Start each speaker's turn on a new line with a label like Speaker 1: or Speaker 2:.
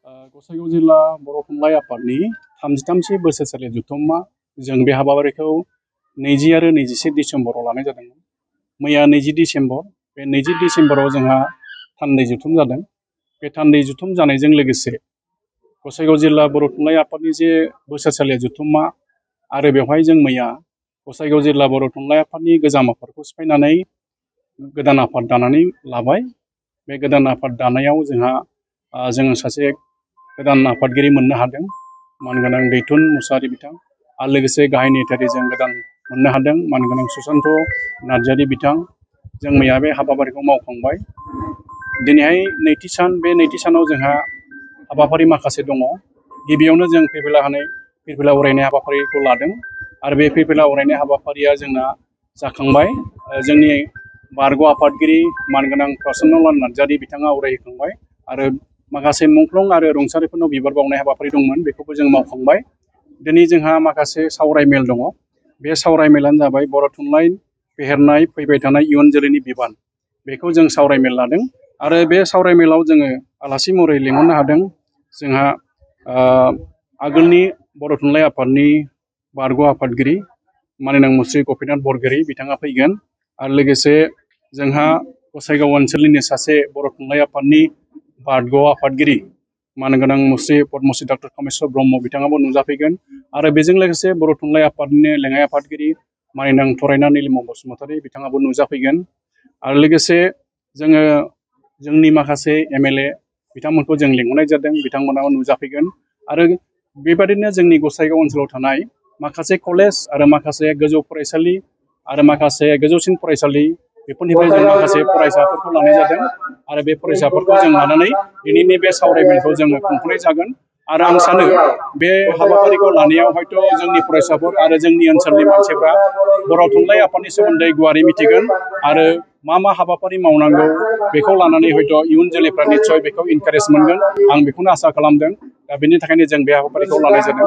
Speaker 1: गसाइगाव जिल्ला बर' थुनलाइ आफादनि 33थि बोसोरसालि जथुम्मा जों बे हाबाफारिखौ 20 आरो 21 डिसेम्बराव लानाय जादोंमोन। मैया 20 डिसेम्बर बे 20 डिसेम्बराव जोंहा थान्दै जथुम जादों। बे थान्दै जथुम जानायजों लोगोसे गसाइगाव जिल्ला बर' थुनलाइ आफादनि जे बोसोरसालि जथुम्मा आरो बेवहाय जों मैया गसाइगाव जिल्ला बर' थुनलाइ आफादनि गोजाम आफादखौ सिफायनानै गोदान आफाद दानानै लाबाय। बे गोदान आफाद दानायाव जोङो सासे गोदान आफादगिरि मोननो हादों, मानगोनां दैथुन मुसाहारि बिथां, आरो लोगोसे गाहाय नेहाथारि जों गोदान मोननो हादों, मानगोनां सुसान्त नार्जारि बिथां। जों मैया बे हाबाफारिखौ मावखांबाय। दिनैहाय नैथि सान, बे नैथि सानाव जोंहा हाबाफारि माखासे दङ। गिबियावनो जों फिरफिला अरायनाय हाबाफारिखौ लादों आरो बे फिरफिला अरायनाय हाबाफारिया जोंना जाखांबाय। जोंनि बारग' आफादगिरि मानगोनां प्रसन्नलाल नार्जारि बिथाङा अरायहोखांबाय आरो माखासे मुंख्लं आरो रुंसारिफोरनाव बिबार बावनाय हाबाफारि दंमोन, बेखौबो जों मावखांबाय। दिनै जोंहा माखासे सावरायमेल दङ। बे सावरायमेलानो जाबाय बर' थुनलाइ फेहेरनाय फैबाय थानाय इयुन जोलैनि बिबान। बेखौ जों सावरायमेल लादों आरो बे सावरायमेलाव जोङो आलासि महरै लिंहरनो हादों। जोंहा आगोलनि बर' थुनलाइ आफादनि बारग' आफादगिरि मानगोनां मुस्रि गपिनाथ बरगयारी बिथाङा फैगोन आरो लोगोसे जोंहा गसाइगाव ओनसोलनिनो सासे बर' थुनलाइ आफादनि बारग' आफादगिरि मानगोनां मुस्रि पद्मश्री डक्टर कामेस्वर ब्रह्म बिथाङाबो नुजाफैगोन आरो बेजों लोगोसे बर' थुनलाइ आफादनिनो लेङाइ आफादगिरि मानगोनां थरायना नीलिमा बसुमतारी बिथाङाबो नुजाफैगोन आरो लोगोसे जोङो जोंनि माखासे एमएलए बिथांमोनखौ जों लिंहरनाय जादों, बिथांमोनाबो नुजाफैगोन आरो बेबादिनो जोंनि गसाइगाव ओनसोलाव थानाय माखासे कलेज आरो माखासे गोजौ फरायसालि आरो माखासे गोजौसिन फरायसालि बेफोरनिफ्राय जों माखासे फरायसाफोरखौ लानाय जादों आरो बे फरायसाफोरखौ जों लानानै दिनैनि बे सावरायमेलखौ जोङो खुंफुंनाय जागोन। आरो आं सानो बे हाबाफारिखौ लानायाव हयथ' जोंनि फरायसाफोर आरो जोंनि ओनसोलनि मानसिफ्रा बर' थुनलाइ आफादनि सोमोन्दै गुवारै मिथिगोन आरो मा हाबाफारि मावनांगौ बेखौ लानानै हयथ' इयुन जोलैफ्रा निस्सय बेखौ इनकारेज मोनगोन। आं बेखौनो आसा खालामदों। दा बेनि थाखायनो जों बे हाबाफारिखौ लानाय जादों।